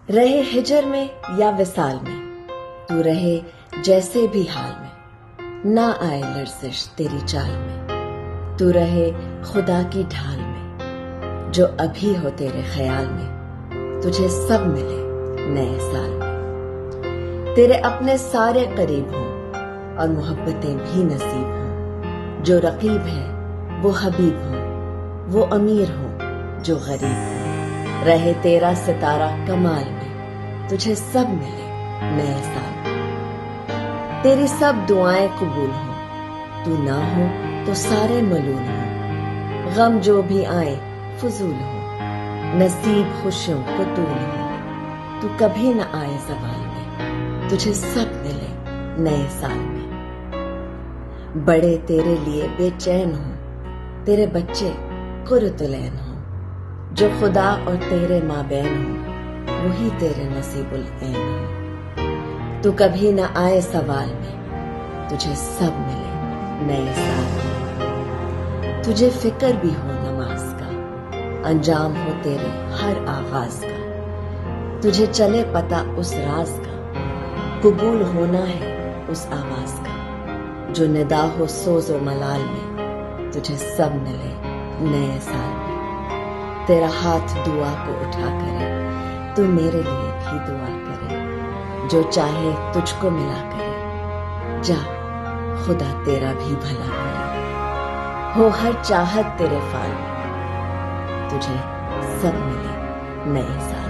رہے ہجر میں یا وصال میں، تو رہے جیسے بھی حال میں، نہ آئے لرزش تیری چال میں، تو رہے خدا کی ڈھال میں، جو ابھی ہو تیرے خیال میں، تجھے سب ملے نئے سال میں، تیرے اپنے سارے قریب ہوں اور محبتیں بھی نصیب ہوں، جو رقیب ہے وہ حبیب ہوں، وہ امیر ہوں جو غریب ہوں، رہے تیرا ستارہ کمال میں، تجھے سب ملے نئے سال میں، تیری سب دعائیں قبول ہوں، تو نہ ہو تو سارے ملول ہوں، غم جو بھی آئے فضول ہوں، نصیب خوشیوں کو طول ہوں، تو کبھی نہ آئے زوال میں، تجھے سب ملے نئے سال میں، بڑے تیرے لیے بے چین ہوں، تیرے بچے قرۃ العین ہوں، جو خدا اور تیرے مابین ہوں، وہی تیرے نصیب العین ہوں، تو کبھی نہ آئے سوال میں، تجھے سب ملے نئے سال میں، تجھے فکر بھی ہو نماز کا، انجام ہو تیرے ہر آغاز کا، تجھے چلے پتہ اس راز کا، قبول ہونا ہے اس آواز کا، جو ندا ہو سوز و ملال میں، تجھے سب ملے نئے سال میں، تیرا ہاتھ دعا کو اٹھا کرے، تو میرے لیے بھی دعا کرے، جو چاہے تجھ کو ملا کرے، جا خدا تیرا بھی بھلا کرے، ہو ہر چاہت تیرے فال میں، تجھے سب ملے نئے سال۔